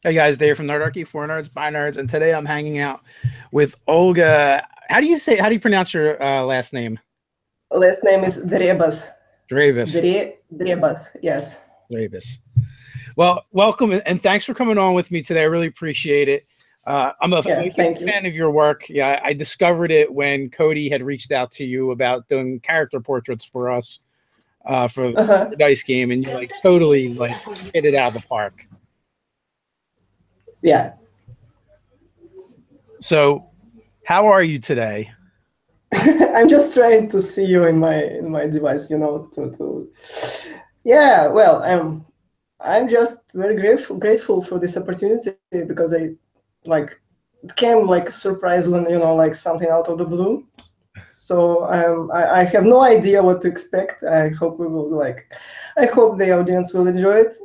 Hey guys, Dave from Nerdarchy, for nerds, by nerds, and today I'm hanging out with Olga. How do you pronounce your last name? Last name is Drebas. Drebas. Drebas, yes. Drebas. Well, welcome and thanks for coming on with me today. I really appreciate it. I'm a Yeah, huge thank you. fan of your work. Yeah, I discovered it when Cody had reached out to you about doing character portraits for us for Uh-huh. the dice game, and you like totally like hit it out of the park. Yeah. So, how are you today? I'm just trying to see you in my device, to Yeah, well, I'm just very grateful for this opportunity because like it came like surprisingly, like something out of the blue. So I have no idea what to expect. I hope the audience will enjoy it.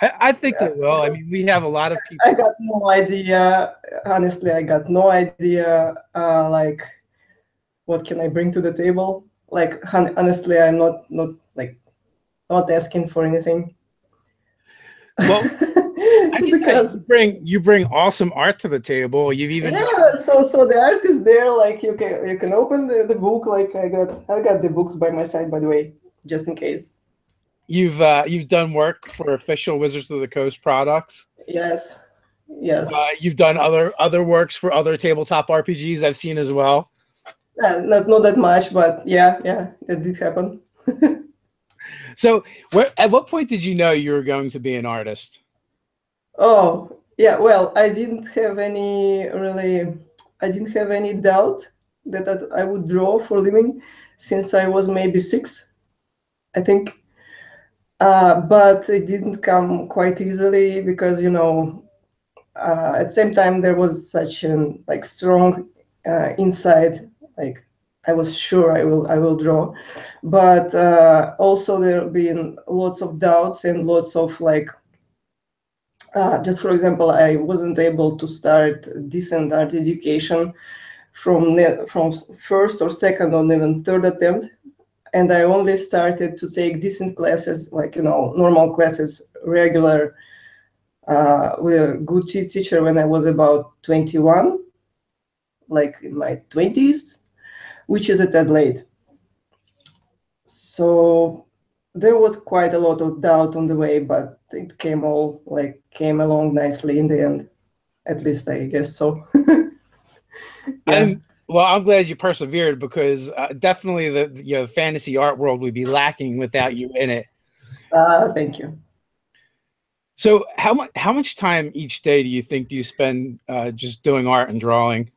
I think they will. I mean, we have a lot of I people. got no idea. Honestly, I got no idea. Like, what can I bring to the table? Like, honestly, I'm not like not asking for anything. Well, I can tell you, Because you bring awesome art to the table. You've even yeah, so the art is there. Like you can open the book. Like I got the books by my side, by the way, just in case. you've done work for official Wizards of the Coast products. Yes, yes. You've done other works for other tabletop RPGs I've seen as well. Not that much, but yeah, that did happen. So, at what point did you know you were going to be an artist? Oh, yeah. Well, I didn't have any doubt that I would draw for a living since I was maybe 6, I think. But it didn't come quite easily because, at the same time there was such an like strong inside, like I was sure I will draw, but also there have been lots of doubts and lots of like just for example, I wasn't able to start decent art education from first or second or even third attempt, and I only started to take decent classes, like normal classes, regular, with a good teacher when I was about 21, like in my 20s, which is a tad late. So there was quite a lot of doubt on the way, but it came along nicely in the end. At least I guess so. Yeah. I'm glad you persevered because definitely the fantasy art world would be lacking without you in it. Thank you. So, how much time each day do you spend just doing art and drawing?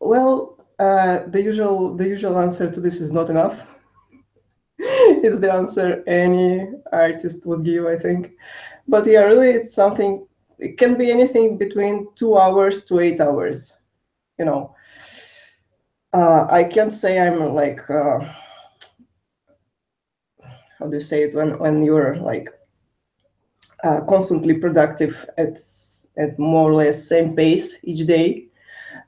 Well, the usual answer to this is not enough. It's the answer any artist would give, I think. But yeah, really, it's something. It can be anything between 2 hours to 8 hours. You know, I can't say I'm like how do you say it when you're like constantly productive at more or less same pace each day.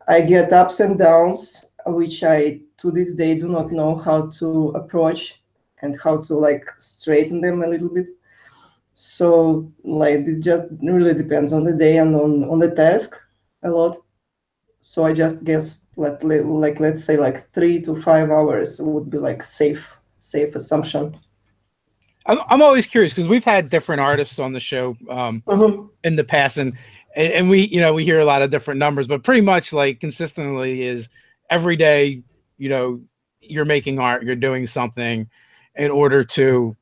I get ups and downs, which I to this day do not know how to approach and how to like straighten them a little bit. So like it just really depends on the day and on the task a lot. So I just guess like let's say like 3 to 5 hours would be like safe assumption. I'm always curious because we've had different artists on the show Mhm. in the past, and we hear a lot of different numbers, but pretty much like consistently is every day, you know, you're making art, you're doing something in order to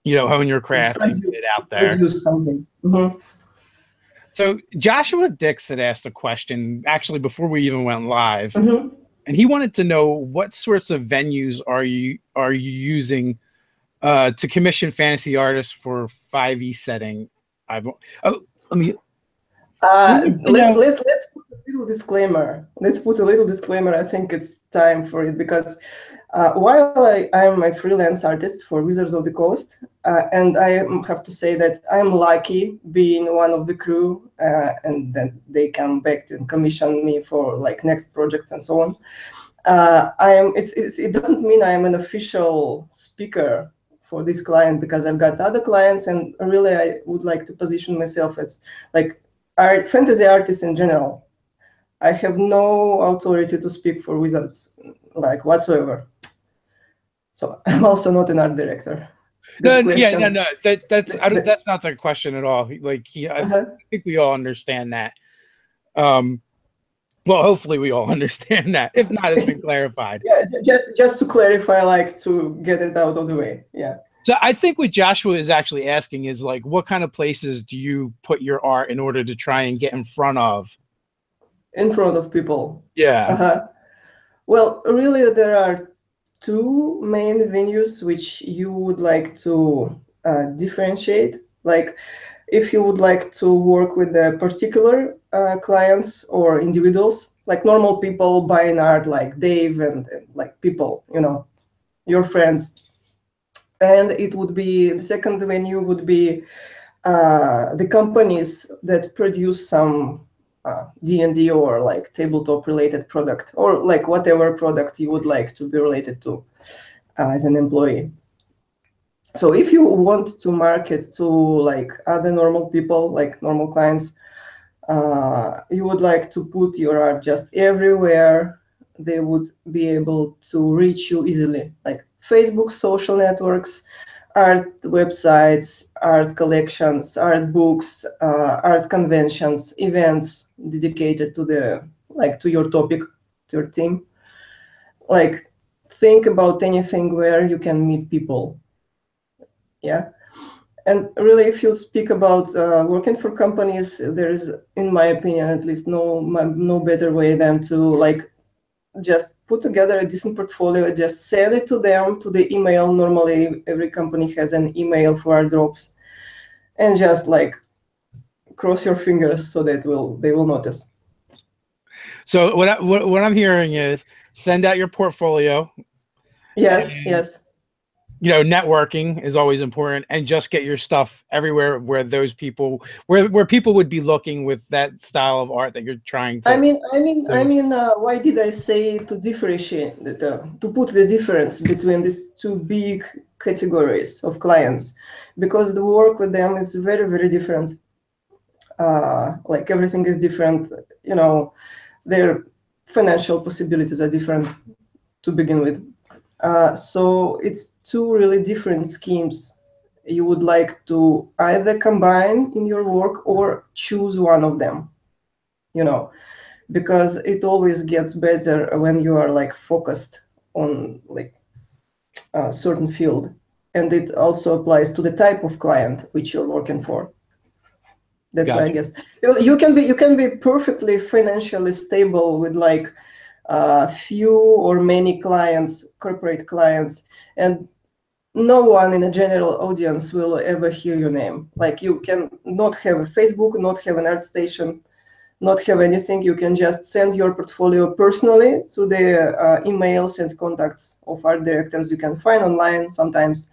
hone your craft and get Produce, it out there. produce something. Mhm. So Joshua Dix had asked a question actually before we even went live, Mhm. and he wanted to know what sorts of venues are you using to commission fantasy artists for 5e setting. I've oh let me he wants to Let's know. let's put a little disclaimer. Let's put a little disclaimer. I think it's time for it because while I'm a freelance artist for Wizards of the Coast, and I have to say that I'm lucky being one of the crew, and then they come back to commission me for like next projects and so on. It doesn't mean I am an official speaker for this client because I've got other clients, and really I would like to position myself as like fantasy artist in general. I have no authority to speak for wizards, like whatsoever. So I'm also not an art director. No, yeah, no. That's not the question at all. Like, I think we all understand that. Well, hopefully we all understand that. If not, it's been clarified. Yeah, just to clarify, like to get it out of the way. Yeah. So I think what Joshua is actually asking is like, what kind of places do you put your art in order to try and get in front of? In front of people. Yeah. Well, really, there are two main venues which you would like to differentiate. Like, if you would like to work with the particular clients or individuals, like normal people buying art, like Dave and like people, you know, your friends. And it would be the second venue would be the companies that produce some D&D or like tabletop related product, or like whatever product you would like to be related to as an employee. So if you want to market to like other normal people, like normal clients, you would like to put your art just everywhere they would be able to reach you easily, like Facebook, social networks, art websites, art collections, art books, art conventions, events dedicated to to your topic, to your theme. Like, think about anything where you can meet people. Yeah. And really, if you speak about working for companies, there is, in my opinion, at least no better way than to like just put together a decent portfolio, just send it to them to the email. Normally, every company has an email for our drops, and just like cross your fingers so that they will notice. So what I'm hearing is send out your portfolio. Yes, yes. You know, networking is always important, and just get your stuff everywhere where those people, where people would be looking with that style of art that you're trying to. I mean, why did I say to differentiate, to put the difference between these two big categories of clients? Because the work with them is very, very different. Like everything is different, you know, their financial possibilities are different to begin with. So it's two really different schemes you would like to either combine in your work or choose one of them, you know, because it always gets better when you are like focused on like a certain field. And it also applies to the type of client which you're working for. That's why I guess you can be perfectly financially stable with like few or many clients, corporate clients, and no one in a general audience will ever hear your name. Like, you can not have a Facebook, not have an art station, not have anything. You can just send your portfolio personally to the emails and contacts of art directors you can find online sometimes.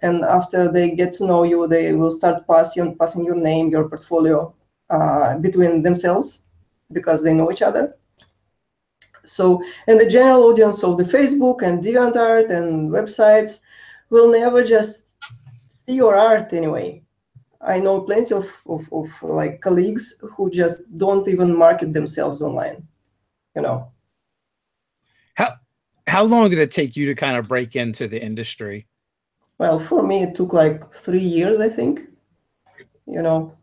And after they get to know you, they will start passing your name, your portfolio between themselves because they know each other. So, and the general audience of the Facebook and DeviantArt and websites will never just see your art anyway. I know plenty of like colleagues who just don't even market themselves online, you know. How long did it take you to kind of break into the industry? Well, for me, it took like 3 years, I think. You know,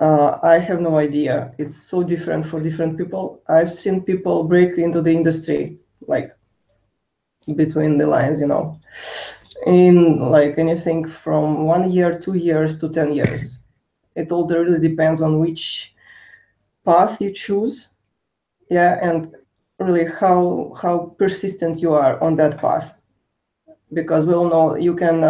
I have no idea. It's so different for different people. I've seen people break into the industry like between the lines, you know, in like anything from 1 year, 2 years to 10 years. It all really depends on which path you choose. Yeah, and really how persistent you are on that path. Because we all know you can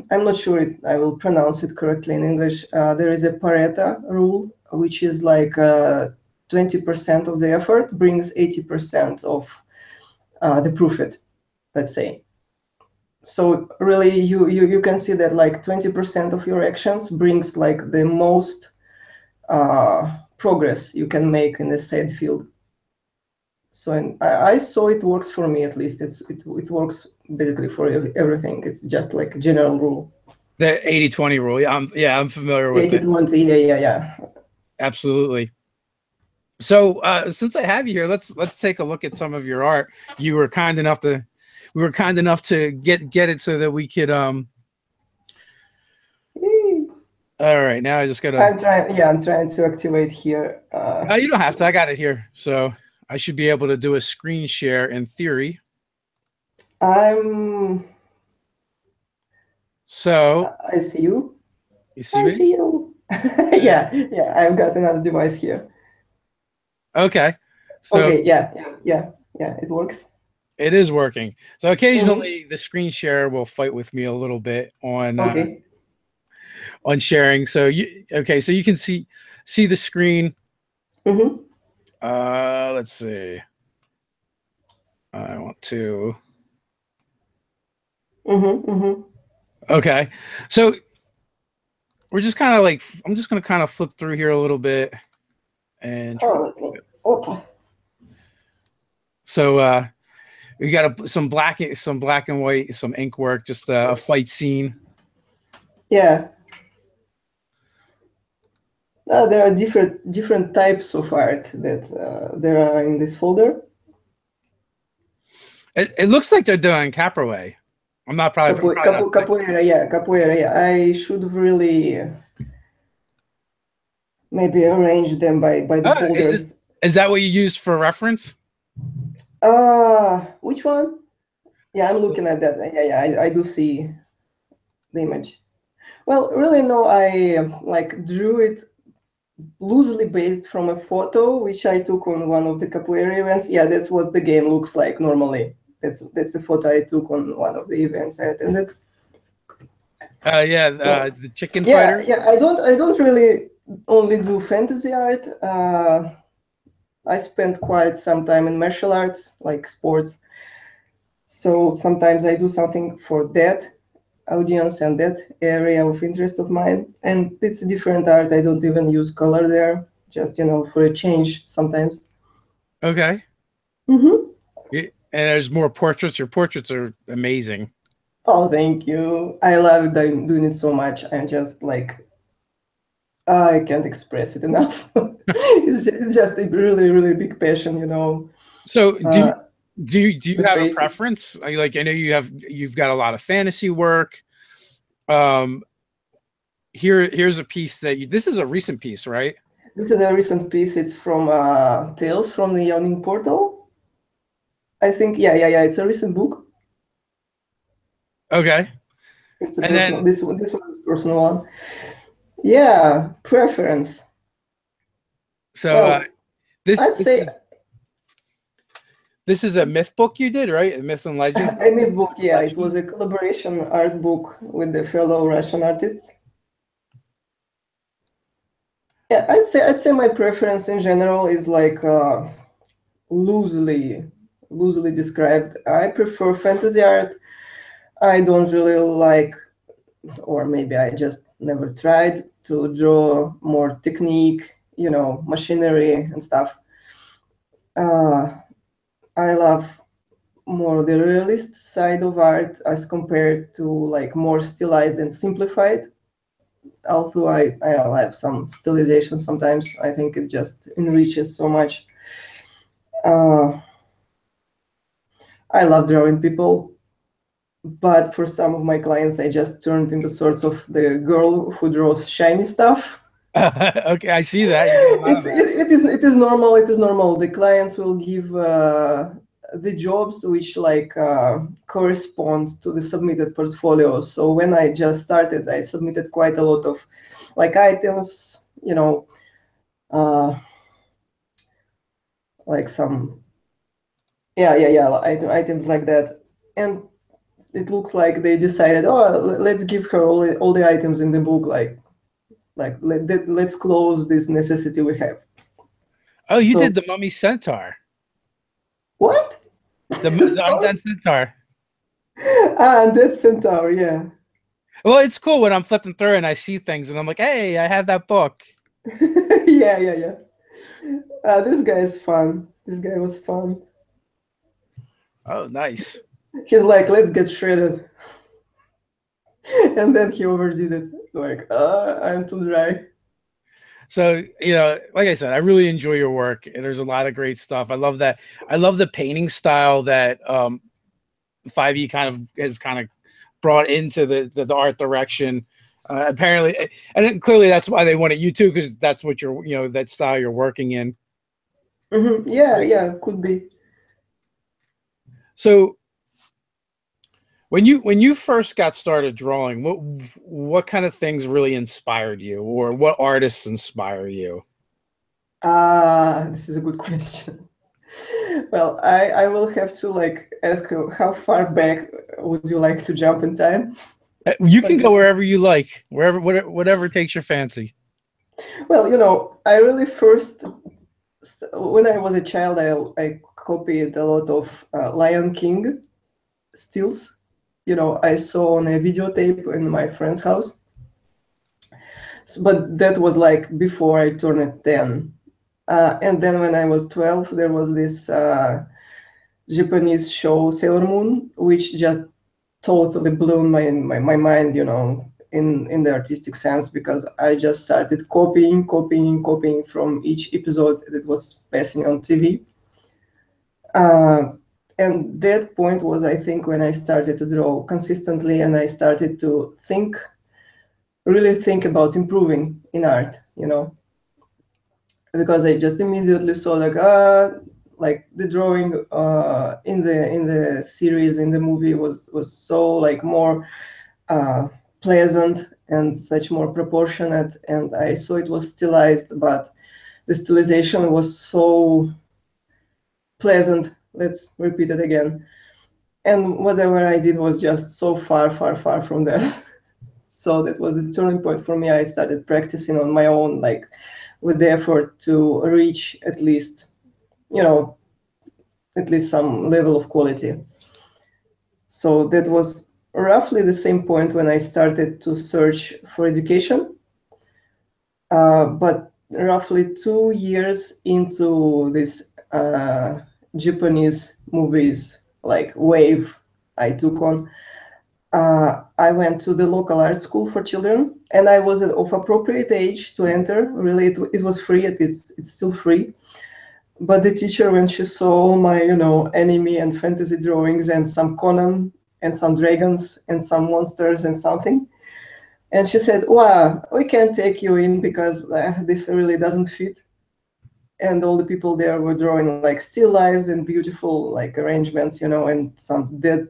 I'm not sure I will pronounce it correctly in English. There is a Pareto rule, which is like 20% of the effort brings 80% of the profit, let's say. So really, you can see that like 20% of your actions brings like the most progress you can make in the said field. So and I saw it works for me at least. It works basically for everything. It's just like a general rule. The 80-20 rule. Yeah, I'm familiar with it. 80-20, yeah. Absolutely. So since I have you here, let's take a look at some of your art. You were kind enough to we were kind enough to get it so that we could all right, now I just gotta I'm trying to activate here. you don't have to, I got it here. So I should be able to do a screen share in theory. So I see you. You see me? I see you. yeah, I've got another device here. Okay. So okay, yeah, it works. It is working. So occasionally the screen share will fight with me a little bit on on sharing. So so you can see the screen. Let's see. I want to. Okay. So we're just kind of like, I'm just going to kind of flip through here a little bit and so we got some black and white, some ink work, just a fight scene. Yeah. There are different types of art that there are in this folder. It looks like they're doing capoeira. I'm not probably capoeira. Yeah, capoeira. Yeah, I should really maybe arrange them by the folders. Is that what you used for reference? Which one? Yeah, I'm looking at that. Yeah, I do see the image. Well, really, no, I like drew it loosely based from a photo which I took on one of the capoeira events. Yeah, that's what the game looks like normally. That's a photo I took on one of the events I attended. The chicken fighter. Yeah, I don't really only do fantasy art. I spent quite some time in martial arts, like sports. So sometimes I do something for that audience and that area of interest of mine, and it's a different art. I don't even use color there, just for a change sometimes. Okay. And there's more portraits. Your portraits are amazing. Oh, thank you. I love doing it so much. I'm just like, I can't express it enough. it's just a really big passion, So do you have a preference? Like, I know you've got a lot of fantasy work. Here's a piece that this is a recent piece, right? This is a recent piece. It's from Tales from the Yawning Portal. I think, yeah. It's a recent book. Okay. It's a personal. This one is a personal one. Yeah, preference. So I'd say this is a myth book you did, right? A Myths and Legends. A myth book, yeah. It was a collaboration art book with the fellow Russian artists. Yeah, I'd say my preference in general is like loosely described. I prefer fantasy art. I don't really like, or maybe I just never tried to draw more technique, machinery and stuff. I love more the realist side of art as compared to like more stylized and simplified. Although I have some stylization sometimes, I think it just enriches so much. I love drawing people, but for some of my clients, I just turned into sorts of the girl who draws shiny stuff. Okay, I see that. It is normal. It is normal. The clients will give the jobs which like correspond to the submitted portfolio. So when I just started, I submitted quite a lot of like items, like some items like that. And it looks like they decided, oh, let's give her all the items in the book, let's close this necessity we have. Oh, you did the Mummy Centaur. What? The Undead Centaur. Undead Centaur, yeah. Well, it's cool when I'm flipping through and I see things and I'm like, hey, I have that book. yeah. This guy is fun. This guy was fun. Oh, nice. He's like, let's get shredded. And then he overdid it. Like, I'm too dry. So, like I said, I really enjoy your work, and there's a lot of great stuff. I love that. I love the painting style that 5e kind of has kind of brought into the art direction. Apparently, and clearly that's why they wanted you too, because that's what you're, that style you're working in. Yeah, could be. So when you first got started drawing, what kind of things really inspired you, or what artists inspire you? This is a good question. Well, I will have to like ask you, how far back would you like to jump in time? You can go wherever you like, whatever takes your fancy. Well, I really first, when I was a child, I copied a lot of Lion King stills. I saw on a videotape in my friend's house. But that was like before I turned 10. And then when I was 12, there was this Japanese show, Sailor Moon, which just totally blew my mind, in the artistic sense, because I just started copying from each episode that was passing on TV. And that point was, I think, when I started to draw consistently, and I started to really think about improving in art, because I just immediately saw like the drawing in the series, in the movie, was so like more pleasant and such more proportionate, and I saw it was stylized, but the stylization was so pleasant. Let's repeat it again. And whatever I did was just so far from that. So that was the turning point for me. I started practicing on my own, like with the effort to reach at least some level of quality. So that was roughly the same point when I started to search for education. But roughly 2 years into this Japanese movies like wave I took on, I went to the local art school for children, and I was of appropriate age to enter. Really, it was free. It's still free. But the teacher, when she saw all my, anime and fantasy drawings, and some Conan, and some dragons, and some monsters, and something, and she said, "Wow, we can't take you in because this really doesn't fit." And all the people there were drawing like still lives and beautiful like arrangements, and some dead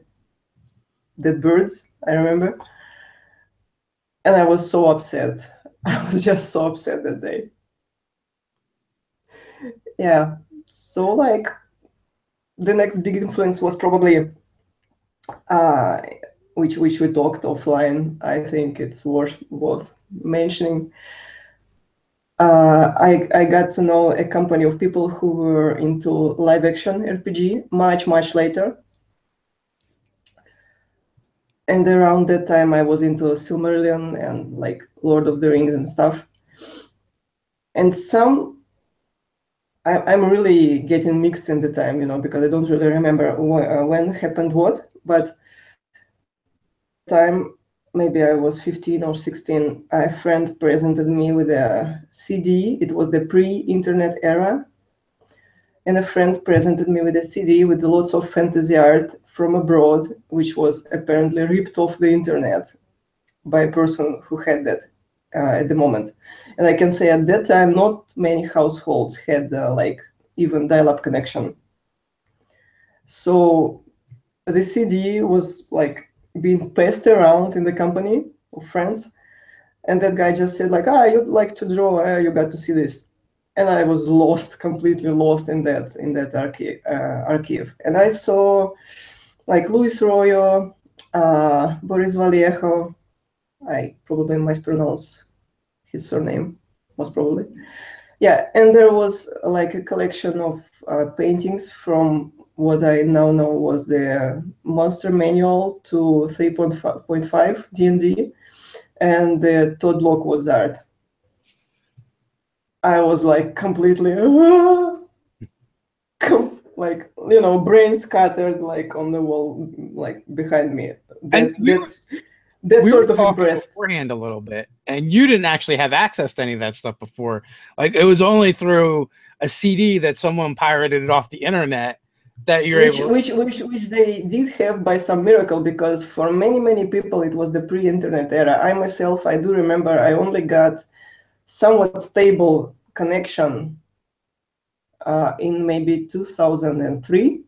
birds, I remember. And I was so upset. I was just so upset that day. Yeah. So like the next big influence was probably which we talked offline. I think it's worth mentioning. I got to know a company of people who were into live action RPG much later. And around that time, I was into Silmarillion and like Lord of the Rings and stuff. And I'm really getting mixed in the time, because I don't really remember when happened what. But at that time, maybe I was 15 or 16, a friend presented me with a CD. It was the pre-internet era. And a friend presented me with a CD with lots of fantasy art from abroad, which was apparently ripped off the internet by a person who had that at the moment. And I can say at that time, not many households had like even dial-up connection. So the CD was like being passed around in the company of friends, and that guy just said like, you'd like to draw, you got to see this. And I was lost, completely lost in that archive. And I saw like Luis Royo, Boris Vallejo. I probably mispronounce his surname, most probably. Yeah, and there was like a collection of paintings from what I now know was the Monster Manual to 3.5 D&D, and the Todd Lockwood's art. I was like completely like, brain scattered like on the wall, like behind me. And That we were sort of talking impressed. beforehand a little bit, and you didn't actually have access to any of that stuff before. Like, it was only through a CD that someone pirated it off the internet that you're able. Which they did have by some miracle, because for many people it was the pre-internet era. I myself, I do remember I only got somewhat stable connection in maybe 2003.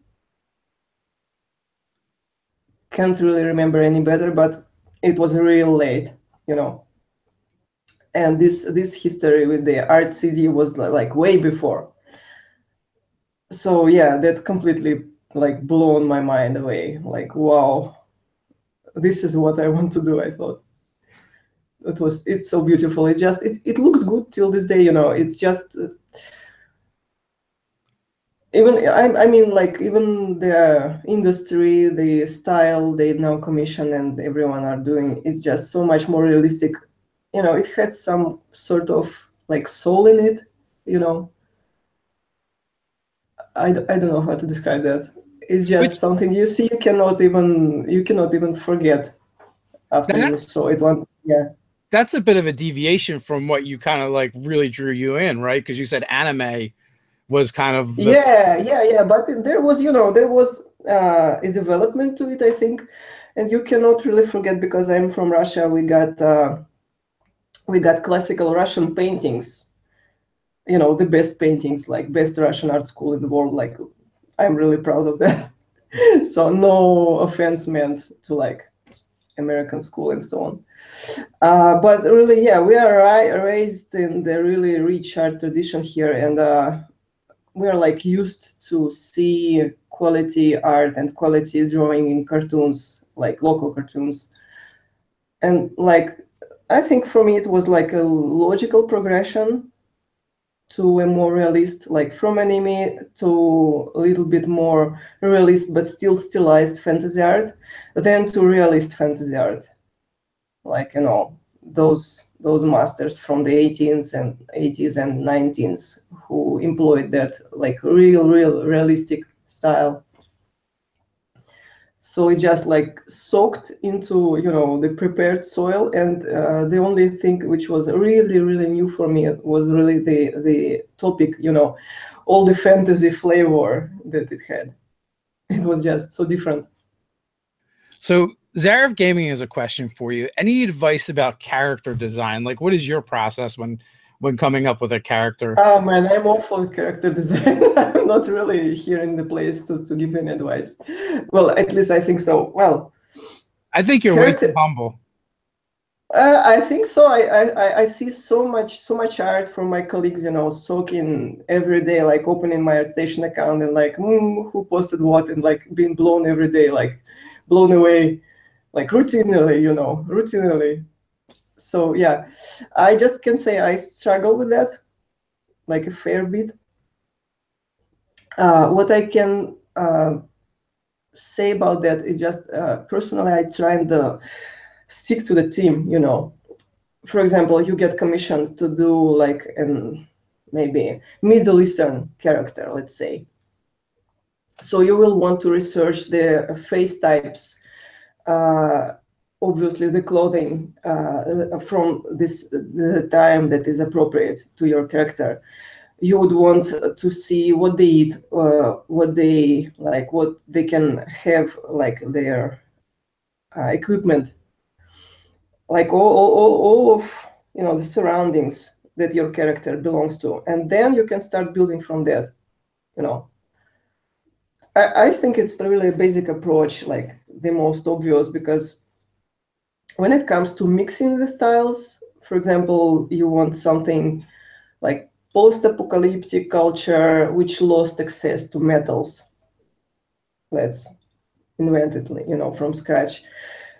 Can't really remember any better, but it was real late, and this history with the art CD was like way before. So yeah, that completely like blown my mind away. Like, wow, this is what I want to do. I thought it's so beautiful. It looks good till this day. It's just I mean, like, even the industry, the style they now commission and everyone are doing is just so much more realistic. It had some sort of like soul in it. I don't know how to describe that. It's just something you see, you cannot even forget after you saw it one. Yeah. That's a bit of a deviation from what you kind of like really drew you in, right? Because you said anime was kind of yeah. But there was a development to it, I think, and you cannot really forget, because I'm from Russia. We got classical Russian paintings. The best paintings, like best Russian art school in the world. Like, I'm really proud of that. So no offense meant to like American school and so on. But really, yeah, we are raised in the really rich art tradition here, and we are like used to see quality art and quality drawing in cartoons, like local cartoons. And like, I think for me it was like a logical progression to a more realist, like from anime to a little bit more realist but still stylized fantasy art, then to realist fantasy art. Like, those masters from the 18th and 80s and 19s who employed that like real realistic style. So it just like soaked into the prepared soil, and the only thing which was really new for me was really the topic, all the fantasy flavor that it had. It was just so different. So Zarev Gaming has a question for you. Any advice about character design? Like, what is your process when coming up with a character? Oh man, I'm awful at character design. I'm not really here in the place to give any advice. Well, at least I think so. Well, I think you're way too humble. I think so. I see so much art from my colleagues, soaking every day, like opening my ArtStation account and like, who posted what, and like being blown every day, like blown away, like routinely. So yeah, I just can say I struggle with that, like a fair bit. What I can say about that is just personally, I try and stick to the team. For example, you get commissioned to do like maybe Middle Eastern character, let's say. So you will want to research the face types, obviously the clothing from the time that is appropriate to your character. You would want to see what they eat, what they like, what they can have, like their equipment, like all of the surroundings that your character belongs to, and then you can start building from that. I think it's really a basic approach, like the most obvious, because when it comes to mixing the styles, for example, you want something like post-apocalyptic culture which lost access to metals. Let's invent it, from scratch.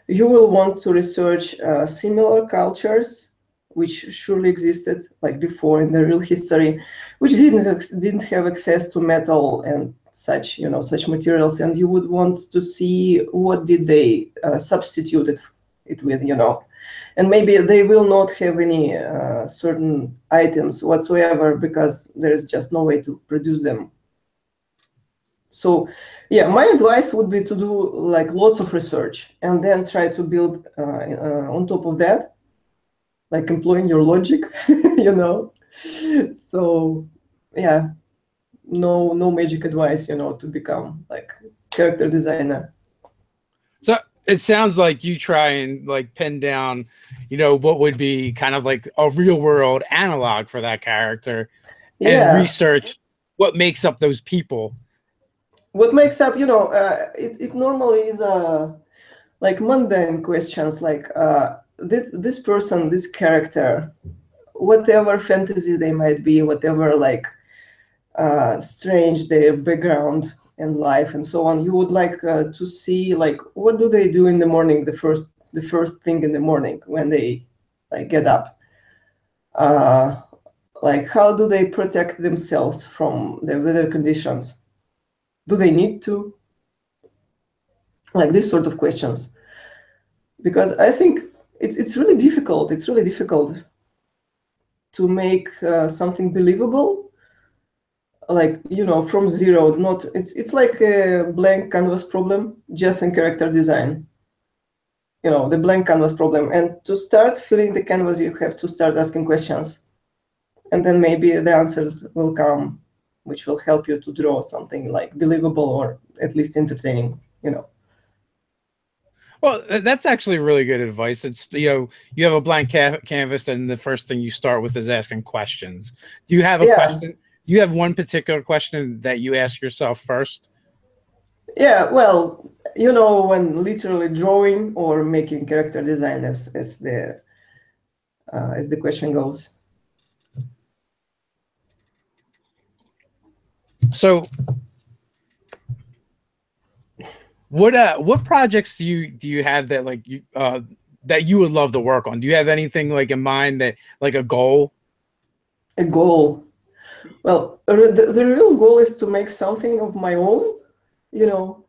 You will want to research similar cultures which surely existed like before in the real history, which didn't have access to metal and such materials, and you would want to see what did they substitute it with. and maybe they will not have any certain items whatsoever because there is just no way to produce them. So yeah, my advice would be to do like lots of research and then try to build on top of that, like employing your logic, you know. So yeah, no magic advice, you know, to become like character designer. So it sounds like you try and like pin down, what would be kind of like a real world analog for that character, and Yeah, research what makes up those people. what makes up, you know, it normally is like mundane questions like this person, this character, whatever fantasy they might be, whatever like strange their background and life and so on, you would like to see like what do they do in the morning, the first thing in the morning when they like get up, uh, like how do they protect themselves from the weather conditions, do they need to, like these sort of questions, because I think it's really difficult, to make something believable, like, you know, from zero. Not it's like a blank canvas problem just in character design, you know, the blank canvas problem. And to start filling the canvas you have to start asking questions, and then maybe the answers will come, which will help you to draw something like believable or at least entertaining, you know. Well, that's actually really good advice. It's, you have a blank canvas, and the first thing you start with is asking questions. Do you have a Yeah, question? Do you have one particular question that you ask yourself first? yeah, well, you know, when literally drawing or making character design, as the question goes. So, what projects do you have that like that you would love to work on? Do you have anything like in mind, that like a goal? A goal. Well, the real goal is to make something of my own, you know,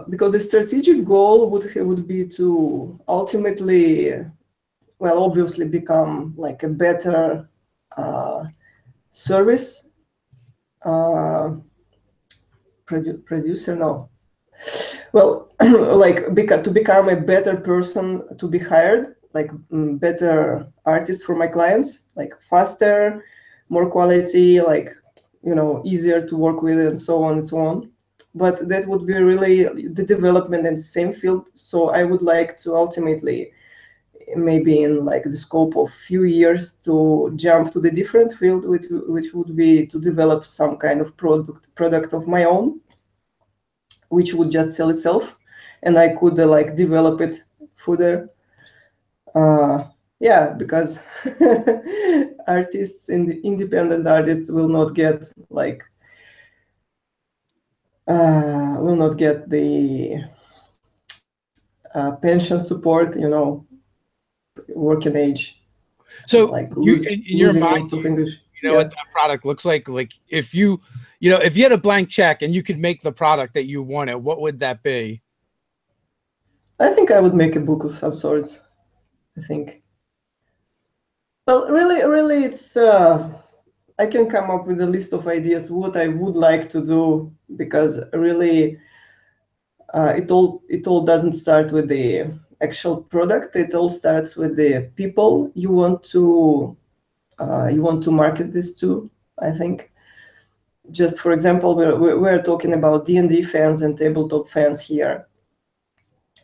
because the strategic goal would be to ultimately, well, obviously become like a better service uh, producer. No, well, like to become a better person to be hired, like better artist for my clients, like faster, more quality, like, you know, easier to work with and so on and so on. But that would be really the development in the same field. So I would like to ultimately, maybe in like the scope of few years, to jump to the different field, which would be to develop some kind of product of my own, which would just sell itself, and I could like develop it further. Yeah, because artists and independent artists will not get like the pension support, you know, working age, So like you, in your losing mind, lots of English. you know what Yeah, that product looks like? Like if you had a blank check and you could make the product that you wanted, what would that be? I think I would make a book of some sorts. I think. Well, really, it's I can come up with a list of ideas what I would like to do, because really it all doesn't start with the actual product. It all starts with the people you want to market this to, I think. Just for example, we're talking about D&D fans and tabletop fans here,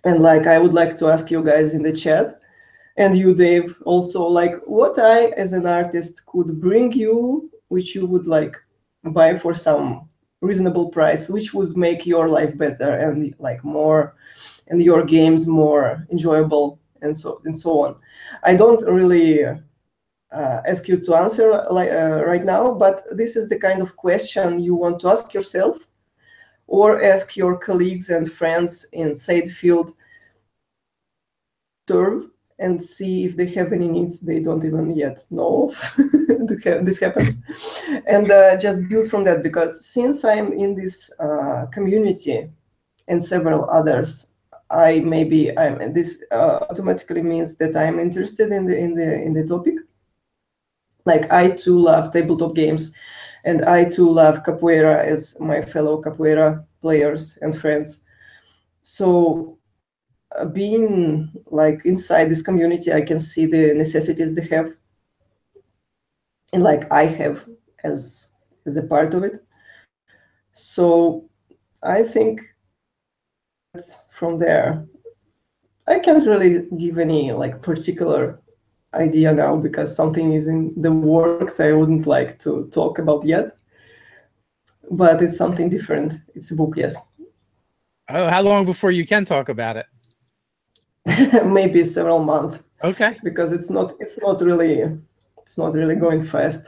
and like I would like to ask you guys in the chat, and you, Dave, also, like what I as an artist could bring you, which you would like buy for some reasonable price, which would make your life better and like more, and your games more enjoyable, and so on. I don't really ask you to answer like right now, but this is the kind of question you want to ask yourself or ask your colleagues and friends in said field, serve, and see if they have any needs they don't even yet know. This happens, and just build from that, because since I'm in this community and several others, this automatically means that I'm interested in the topic. Like I too love tabletop games, and I too love capoeira as my fellow capoeira players and friends. So being like inside this community, I can see the necessities they have, and like I have as a part of it. So I think from there, I can't really give any like particular idea now because something is in the works I wouldn't like to talk about yet. But it's something different. It's a book, yes. Oh, how long before you can talk about it? Maybe several months. Okay. Because it's not really going fast.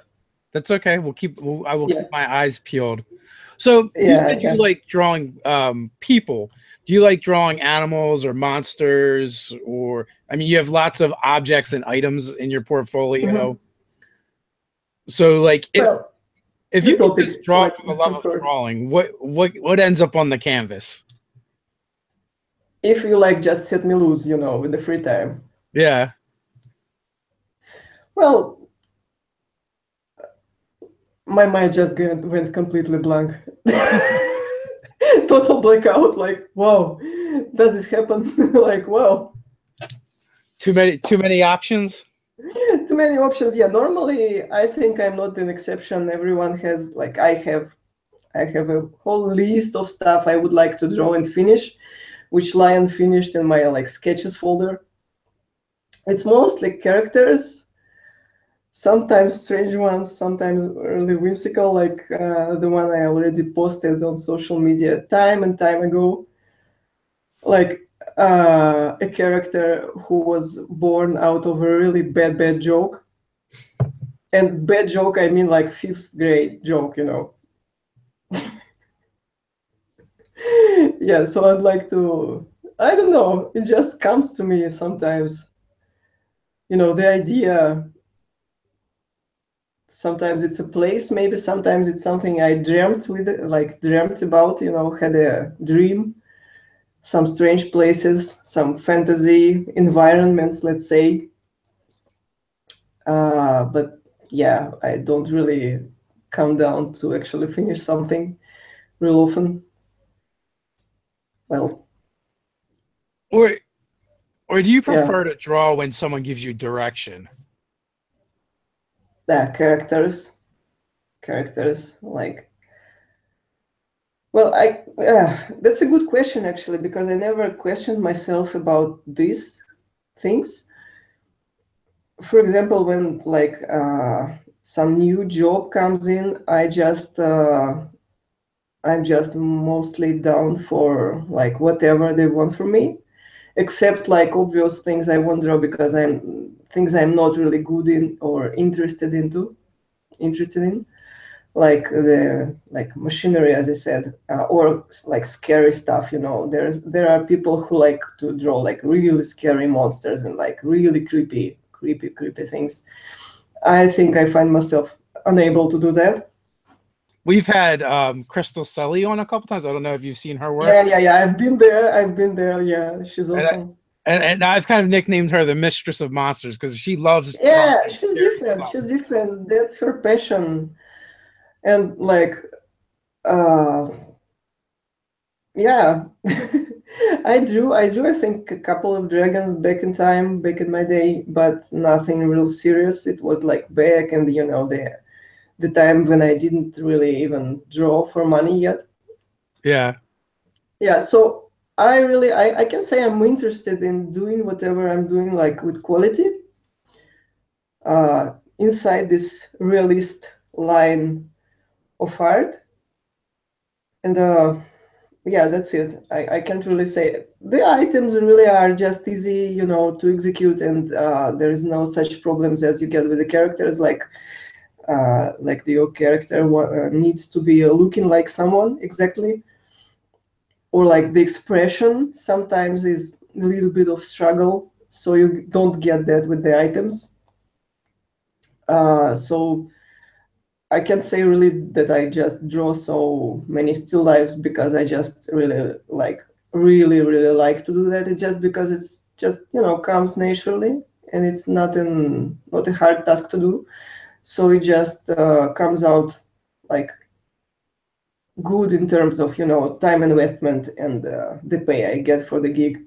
That's okay. I will keep my eyes peeled. So you Yeah, said you like drawing people. Do you like drawing animals or monsters, or I mean, you have lots of objects and items in your portfolio. So like if you could just draw for the love of drawing, what ends up on the canvas? If you like just set me loose, with the free time. Yeah. Well, my mind just went completely blank. Total blackout, like, wow, does this happen? Like, wow. Too many options? Too many options. Yeah, normally I think I'm not an exception. Everyone has, like, I have a whole list of stuff I would like to draw and finish, which lie unfinished in my like sketches folder. It's mostly characters, sometimes strange ones, sometimes really whimsical, like the one I already posted on social media time and time ago. Like a character who was born out of a really bad joke. And bad joke, I mean like fifth grade joke, Yeah, so I'd like to, I don't know, it just comes to me sometimes. The idea, sometimes it's a place, maybe sometimes it's something I dreamt about, had a dream, some strange places, some fantasy environments, let's say. But yeah, I don't really come down to actually finish something real often. Well, or do you prefer to draw when someone gives you direction? Yeah, characters, like. Well, that's a good question actually, because I never questioned myself about these things. For example, when like some new job comes in, I'm just mostly down for like whatever they want from me, except like obvious things I won't draw because I'm not really good in or interested in, like the like machinery, as I said, or like scary stuff. There are people who like to draw like really scary monsters and like really creepy things. I think I find myself unable to do that. We've had Krystal Sully on a couple times. I don't know if you've seen her work. Yeah. I've been there. Yeah, she's awesome. And I've kind of nicknamed her the Mistress of Monsters because she loves. Yeah, she's different. She's different. That's her passion. And like, yeah, I drew. I think a couple of dragons back in my day, but nothing real serious. It was like back in the time when I didn't really even draw for money yet. Yeah. Yeah. So I can say I'm interested in doing whatever I'm doing, like with quality. Inside this realist line of art, and yeah, that's it. I can't really say the items really are just easy, to execute, and there is no such problems as you get with the characters. Like your character needs to be looking like someone exactly, or like the expression sometimes is a little bit of struggle, so you don't get that with the items. So I can't say really that I just draw so many still lifes because I just really like really like to do that. It's just because it's just, you know, comes naturally, and it's not a hard task to do. So it just comes out like good in terms of, you know, time investment and the pay I get for the gig.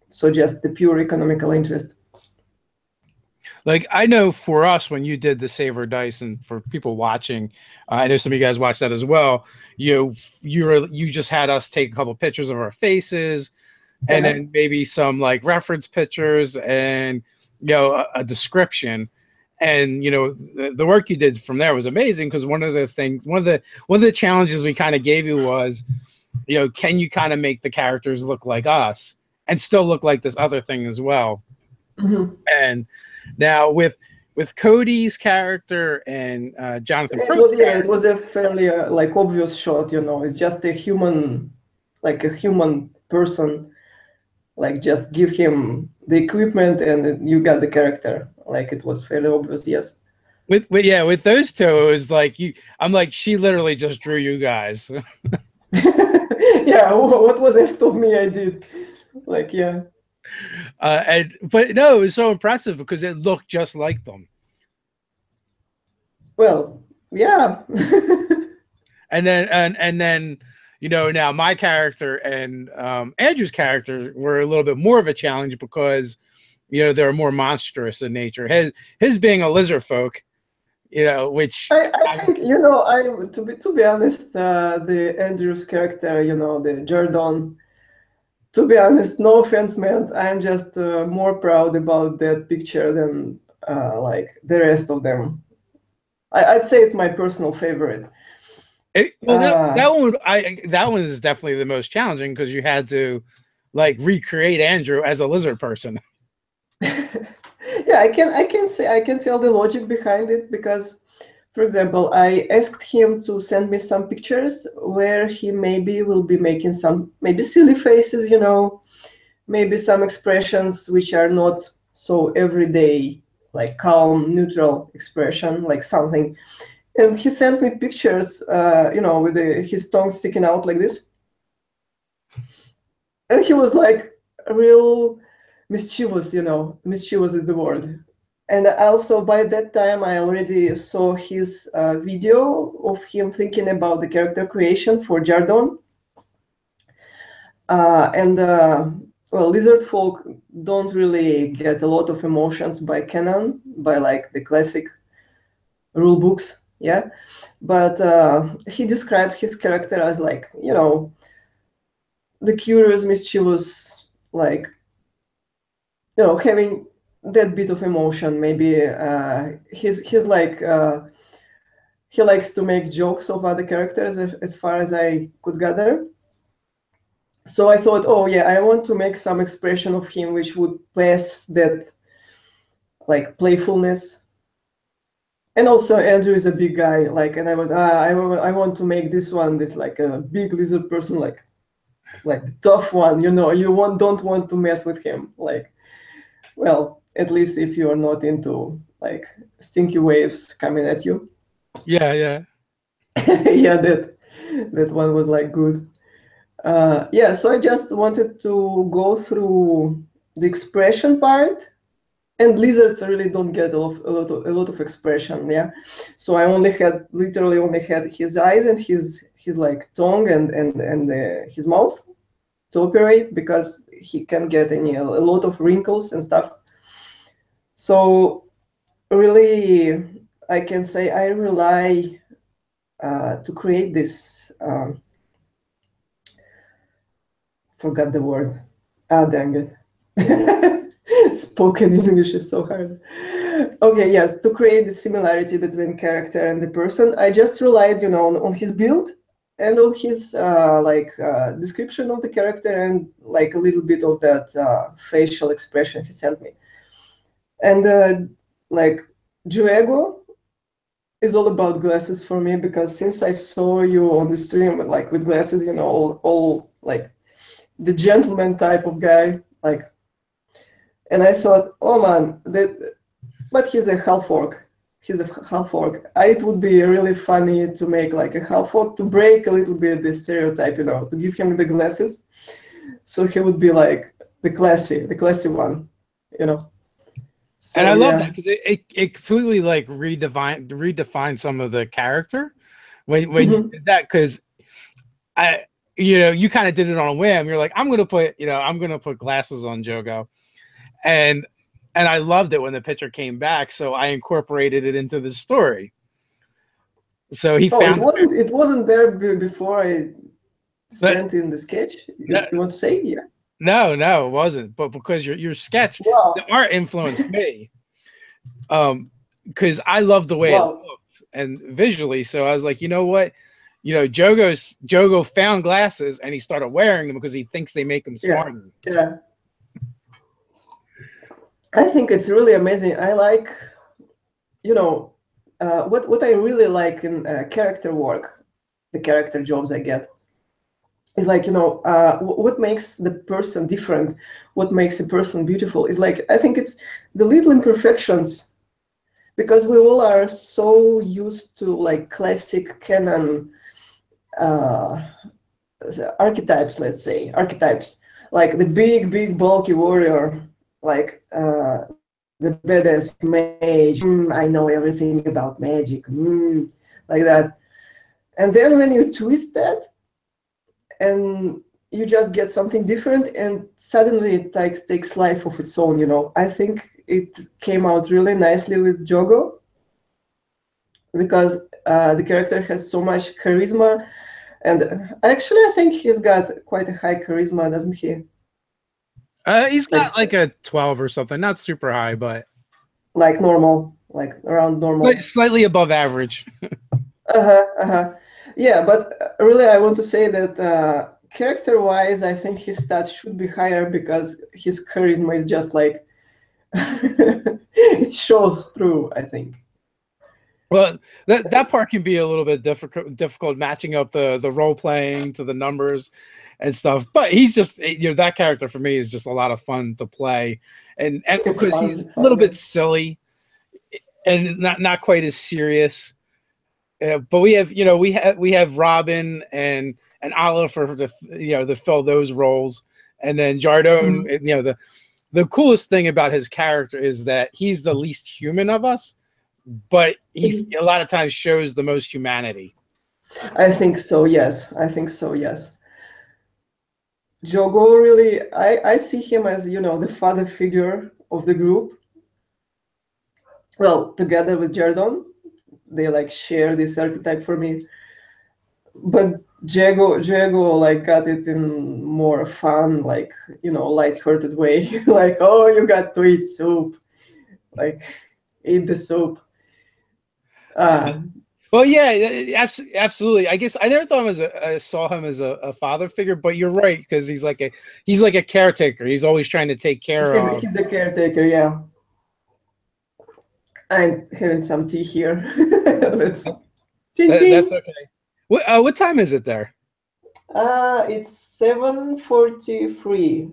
So just the pure economical interest. Like I know for us, when you did the Save or Dice, and for people watching, I know some of you guys watched that as well. You just had us take a couple pictures of our faces, and Yeah. then maybe some like reference pictures, and a description. And the work you did from there was amazing, because one of the challenges we kind of gave you was, can you kind of make the characters look like us and still look like this other thing as well? Mhm. And now with Cody's character and Jonathan It Primm's was, yeah, it character, was a fairly like obvious shot, you know. It's just a human, like a human person. Like just give him the equipment and you got the character. Like it was fairly obvious, yes. with those two, it was like I'm like, she literally just drew you guys. Yeah, what was asked of me, I did. Like, yeah. But no, it was so impressive because it looked just like them. Well, yeah. And then now my character and Andrew's character were a little bit more of a challenge, because they're more monstrous in nature. His being a lizard folk, which I think, you know, to be honest, the Andrew's character, you know, the Jordan, to be honest, no offense, man, I'm just more proud about that picture than like the rest of them. I'd say it's my personal favorite. well, that one is definitely the most challenging, because you had to like recreate Andrew as a lizard person. Yeah, I can tell the logic behind it, because, for example, I asked him to send me some pictures where he maybe will be making some maybe silly faces, you know, maybe some expressions which are not so everyday, like calm, neutral expression, like something. And he sent me pictures, you know, with his tongue sticking out like this, and he was like real mischievous, you know. Mischievous is the word. And also by that time I already saw his video of him thinking about the character creation for Jardon. And well, lizard folk don't really get a lot of emotions by canon, by like the classic rule books, yeah. But he described his character as like, you know, the curious, mischievous, like, you know, having that bit of emotion. Maybe he's like he likes to make jokes of other characters, as far as I could gather. So I thought, oh yeah, I want to make some expression of him which would pass that like playfulness. And also Andrew is a big guy, like, and I want to make this like a big lizard person, like the tough one, you know. Don't want to mess with him, like, well, at least if you are not into like stinky waves coming at you. Yeah, yeah. Yeah, that one was like good. Yeah, so I just wanted to go through the expression part, and lizards really don't get a lot of expression. Yeah, so I literally only had his eyes and his like tongue and his mouth to operate, because he can get a lot of wrinkles and stuff. So really, I can say I rely to create this. Forgot the word. Ah, dang it. Spoken English is so hard. Okay, yes, to create the similarity between character and the person, I just relied, you know, on his build and on his description of the character, and like a little bit of that facial expression he sent me. And like Juego is all about glasses for me, because since I saw you on the stream like with glasses, you know, all like the gentleman type of guy, like, and I thought, oh man, but he's a half orc. He's a half orc. It would be really funny to make like a half orc, to break a little bit the stereotype, you know, to give him the glasses. So he would be like the classy one, you know. And So I love that yeah. because it completely like redefined some of the character when you Mhm. did that, because I you kind of did it on a whim. You're like, I'm gonna put glasses on Jogo, and I loved it when the picture came back, so I incorporated it into the story. So he Oh, found it wasn't there before I but sent in the sketch. no, You want to say? Yeah. no, it wasn't. But because your sketch, the Wow. art influenced me. Because I love the way it Wow. looked and visually. So I was like, you know what? Jogo found glasses and he started wearing them because he thinks they make him Yeah. smarter. Yeah. I think it's really amazing. I like, you know, what I really like in character work, the character jobs I get, is like, what makes the person different, what makes a person beautiful is like, I think it's the little imperfections, because we all are so used to like classic canon uh, archetypes, let's say archetypes, like the big bulky warrior, like the badass mage. I know everything about magic, like that. And then when you twist that and you just get something different, and suddenly it takes life of its own, I think it came out really nicely with Jogo, because the character has so much charisma. And actually, I think he's got quite a high charisma, doesn't he? He's Like got like a 12 or something, not super high, but like normal, like around normal. slightly above average. Uh-huh, uh-huh. Yeah, but really, I want to say that character-wise, I think his stats should be higher, because his charisma is just like it shows through, I think. Well, that part can be a little bit difficult matching up the role playing to the numbers and stuff. But he's just that character for me is just a lot of fun to play, and It's because fun. he's It's a little fun, yeah. bit silly and not quite as serious. But we have Robin and Olive for the to fill those roles, and then Jardone. Mhm. The coolest thing about his character is that he's the least human of us, but he's Mhm. a lot of times shows the most humanity. I think so, yes. I think so, yes. Jogo really, I see him as, the father figure of the group. Well, together with Jardon, they like share this archetype for me. But Diego like got it in more fun, like, light-hearted way. Like, oh, you got to eat soup. Like, eat the soup. Uh, Well, yeah, absolutely. I guess I never thought him as I saw him as a father figure, but you're right because he's like a caretaker. He's always trying to take care of. he's a caretaker, yeah. I'm having some tea here. Let's ting That's ting. okay. What time is it there? It's 7:43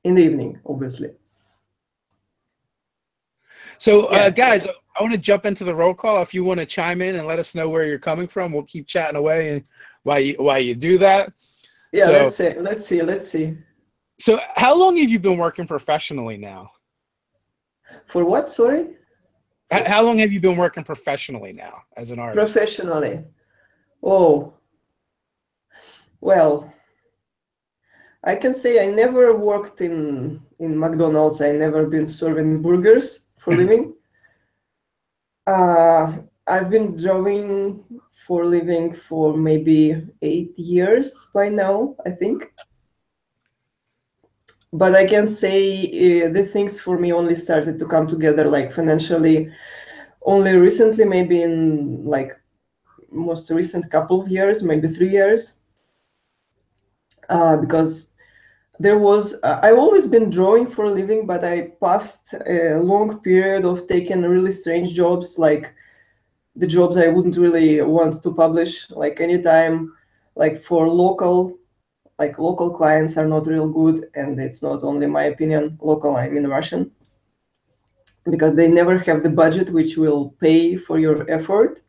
in the evening, obviously. So, Yeah. guys, I want to jump into the roll call. If you want to chime in and let us know where you're coming from, we'll keep chatting away and while you do that. Yeah, So, let's see. how long have you been working professionally now? For what? Sorry? How long have you been working professionally now as an artist? Professionally. Oh, well, I can say I never worked in McDonald's. I never been serving burgers for living. I've been drawing for living for maybe 8 years by now, I think. But I can say the things for me only started to come together like financially only recently, maybe in like most recent couple of years, maybe 3 years, because there was I've always been drawing for a living, but I passed a long period of taking really strange jobs, like the jobs I wouldn't really want to publish, like anytime, like for local clients are not real good, and it's not only my opinion. Local, I mean Russian, because they never have the budget which will pay for your effort.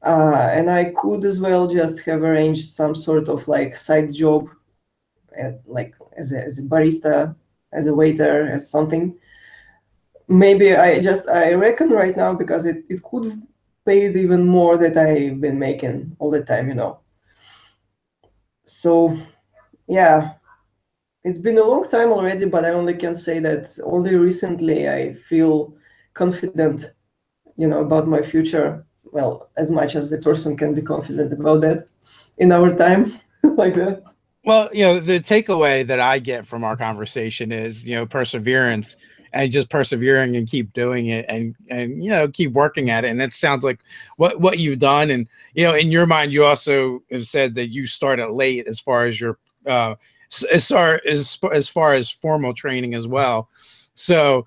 And I could as well just have arranged some sort of like side job like as a barista, as a waiter, as something. Maybe I reckon right now, because it could pay even more that I've been making all the time, you know. So yeah, it's been a long time already, but I only can say that only recently I feel confident, you know, about my future. Well, as much as a person can be confident about that in our time, like that. Well, you know, the takeaway that I get from our conversation is, you know, perseverance and just persevering and keep doing it and you know, keep working at it. And it sounds like what you've done. And you know, in your mind, you also have said that you started late as far as your as far as formal training as well. So,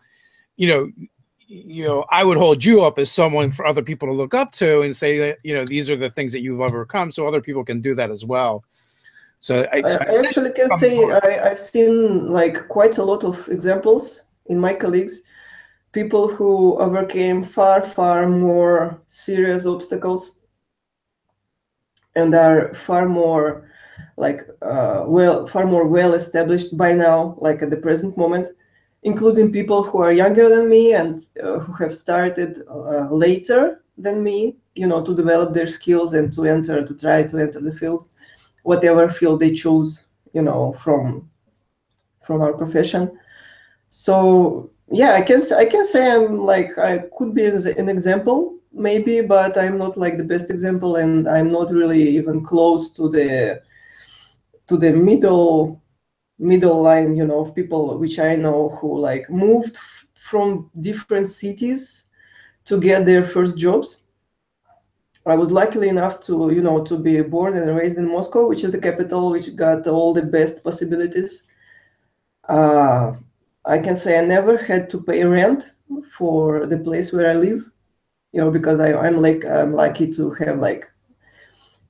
you know, I would hold you up as someone for other people to look up to and say that, you know, these are the things that you've overcome, so other people can do that as well. So I actually can say I've seen like quite a lot of examples in my colleagues, people who overcame far, far more serious obstacles and are far more like far more well established by now, like at the present moment, including people who are younger than me and who have started later than me, you know, to develop their skills and to try to enter the field, whatever field they choose, you know, from our profession. So yeah, I can say I'm like I could be an example maybe, but I'm not like the best example, and I'm not really even close to the middle line, you know, of people which I know who like moved from different cities to get their first jobs. I was lucky enough to, you know, to be born and raised in Moscow, which is the capital, which got all the best possibilities. Uh, I can say I never had to pay rent for the place where I live, you know, because I'm lucky to have like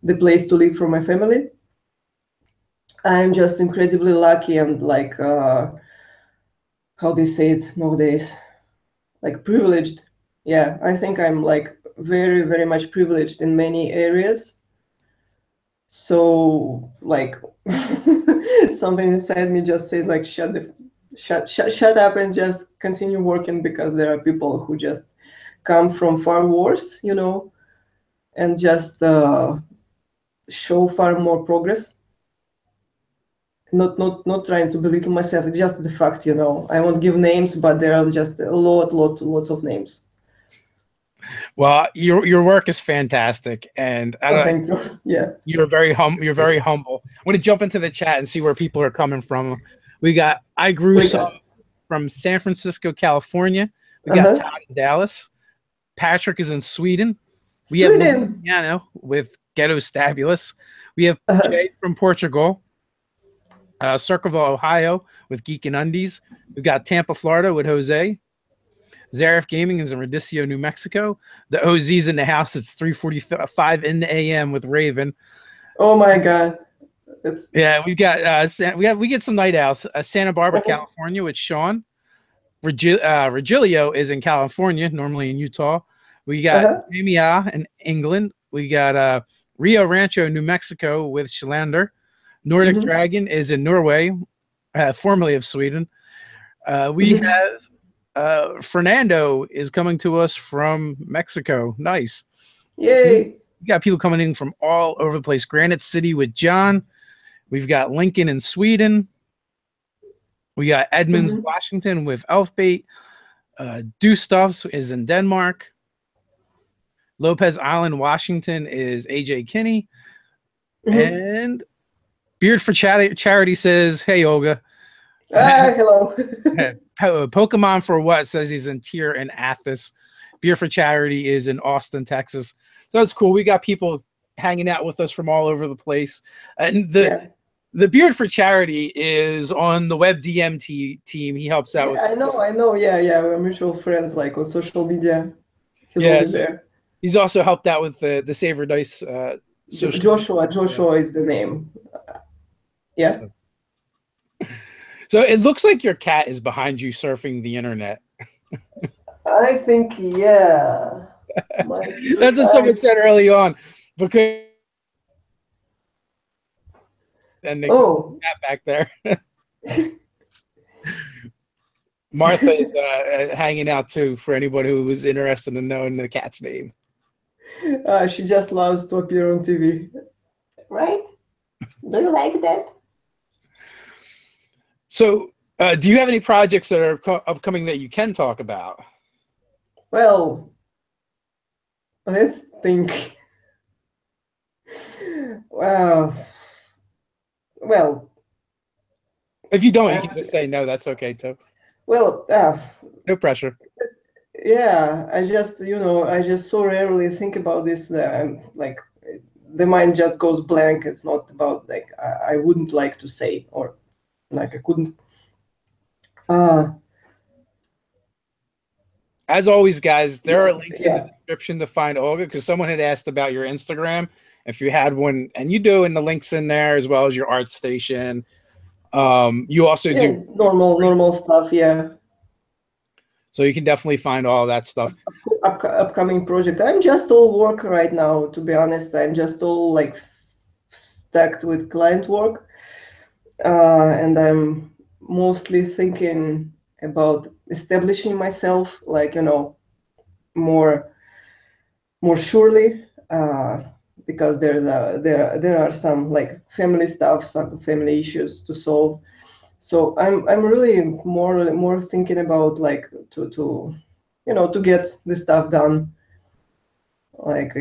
the place to live for my family. I'm just incredibly lucky and like how they say it nowadays, like privileged. Yeah, I think I'm like very, very much privileged in many areas. So like something inside me just said like shut up and just continue working, because there are people who just come from far worse, you know, and just show far more progress. Not trying to belittle myself. It's just the fact, you know. I won't give names, but there are just lots of names. well, your work is fantastic, and I Oh, don't. thank you. Yeah. You're You're very humble. I'm going to jump into the chat and see where people are coming from. We got I grew Like, some from San Francisco, California. We got uh-huh. Todd in Dallas. Patrick is in Sweden. We have Sweden. Luciano with Ghetto Stabulous. We have Uh-huh. Jay from Portugal. Circleville, Ohio with Geek and Undies. We've got Tampa, Florida with Jose. Zaref Gaming is in Redicio, New Mexico. The OZ's in the house. It's 3:45 in the AM with Raven. Oh my God. It's Yeah, we've got we get some night owls. Santa Barbara, uh-huh. California with Sean. Regilio is in California, normally in Utah. We got Uh-huh. Jamia in England. We got Rio Rancho, New Mexico with Shalander. Nordic Mm-hmm. Dragon is in Norway, formerly of Sweden. We Mm-hmm. have Fernando is coming to us from Mexico. Nice. We Yay. got people coming in from all over the place. Granite City with John. We've got Lincoln in Sweden. We got Edmonds, Mm-hmm. Washington with Elfbait. Stuffs is in Denmark. Lopez Island, Washington is AJ Kinney. Mm-hmm. And Beard for Charity says, hey, Olga. Hello. Pokemon for what says he's in Tier in Athens. Beer for Charity is in Austin, Texas. So it's cool. We got people hanging out with us from all over the place. And Yeah. the Beard for Charity is on the Web DMT team. He helps out with. Yeah, I know. Yeah, yeah. We're mutual friends, like on social media. He's Yeah, always so there. he's also helped out with the Saver Dice social Joshua. media. Joshua is the name. Yeah. So, so it looks like your cat is behind you surfing the internet. I think, yeah. Might be. That's what someone said early on, because and the Oh, cat back there. Martha is hanging out too for anyone who was interested in knowing the cat's name. she just loves to appear on TV. Right? Do you like that? So, do you have any projects that are upcoming that you can talk about? Well, let's think. Wow. Well, If you don't, you uh, can just say no. That's okay too. well, No pressure. yeah. I just so rarely think about this that I'm like, the mind just goes blank. It's not about like I wouldn't like to say or like I couldn't. Uh, As always, guys, there are links in the yeah. description to find Olga because someone had asked about your Instagram. If you had one, and you do, and the links in there as well as your art station. You also Yeah, do, normal stuff. Yeah. so you can definitely find all that stuff. Upcoming project. I'm just all work right now, to be honest. I'm just all like stacked with client work, and I'm mostly thinking about establishing myself, like more more surely, because there are some like family stuff, some family issues to solve. So I'm really more thinking about like to get the stuff done. Like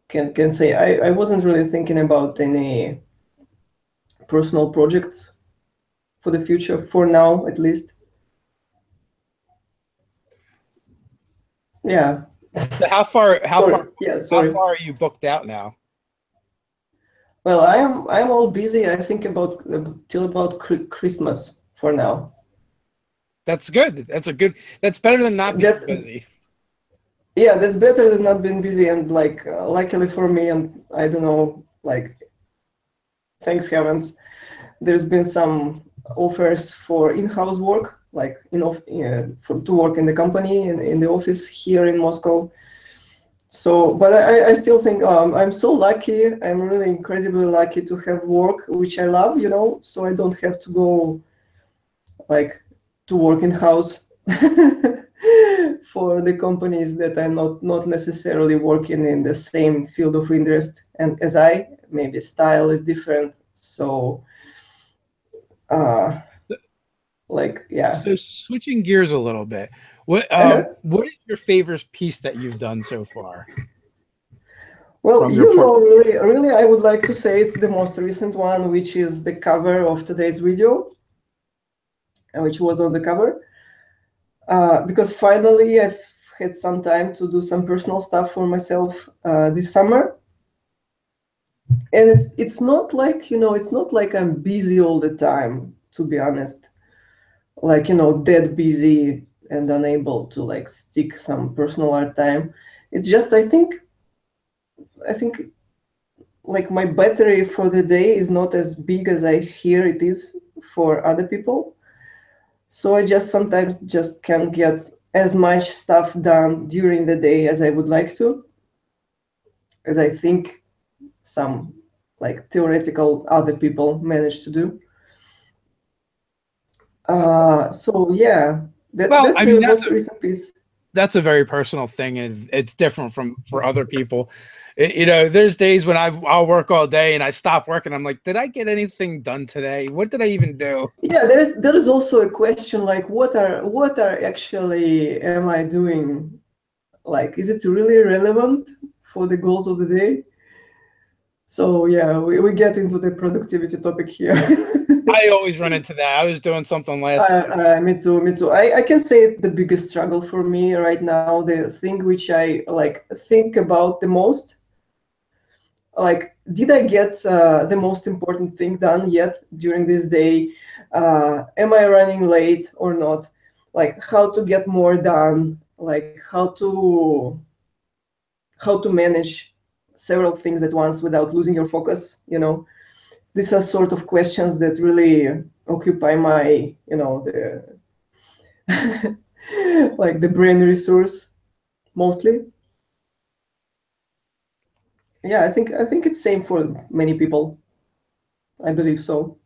can say I wasn't really thinking about any personal projects for the future for now at least. Yeah. So Sorry. Yeah. how Sorry. far are you booked out now? Well, I'm all busy. I think about till about Christmas for now. That's good. That's better than not being That's busy. Yeah. That's better than not being busy. And like luckily for me, and I don't know, like thanks heavens, there's been some offers for in-house work, like to work in the company in the office here in Moscow. So, but I still think I'm so lucky. I'm really incredibly lucky to have work which I love, so I don't have to go like to work in house for the companies that are not necessarily working in the same field of interest and as I maybe style is different. So, uh, like yeah. So switching gears a little bit, Uh-huh. what is your favorite piece that you've done so far Well, from your portfolio? really, I would like to say it's the most recent one, which is the cover of today's video, which was on the cover. Because finally I've had some time to do some personal stuff for myself this summer. And it's not like, it's not like I'm busy all the time, to be honest. Like, dead busy and unable to like stick some personal art time. It's just I think like my battery for the day is not as big as I hear it is for other people. So I just sometimes just can't get as much stuff done during the day as I would like to, as I think some like theoretical other people manage to do. So yeah, Well, that's I mean, the most recent piece. that's a very personal thing, and it's different from for other people. There's days when I'll work all day and I stop working. I'm like, did I get anything done today? What did I even do? Yeah, there is also a question like what are actually am I doing? Like, is it really relevant for the goals of the day? So yeah, we get into the productivity topic here. I always run into that. I was doing something last night. Me too, me too. I can say it's the biggest struggle for me right now. The thing which I like think about the most, like, did I get the most important thing done yet during this day? Am I running late or not? Like, how to get more done? Like, how to manage several things at once without losing your focus? These are sort of questions that really occupy my, the like the brain resource mostly. Yeah, I think it's same for many people. I believe so.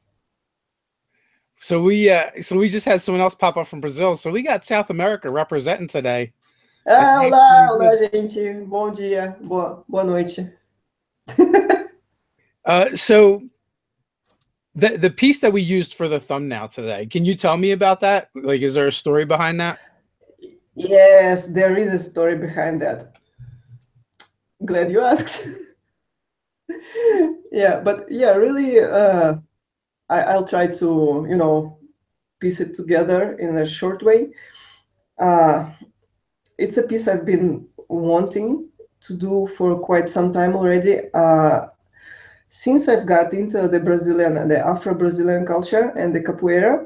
So we just had someone else pop up from Brazil. So we got South America representing today. Olá, olá, gente. Bom dia, boa noite. So the piece that we used for the thumbnail today, can you tell me about that? Like, is there a story behind that? Yes, there is a story behind that. Glad you asked. Yeah, but yeah, really, I'll try to, piece it together in a short way. It's a piece I've been wanting to do for quite some time already. Since I've got into the Brazilian and the Afro-Brazilian culture and the capoeira,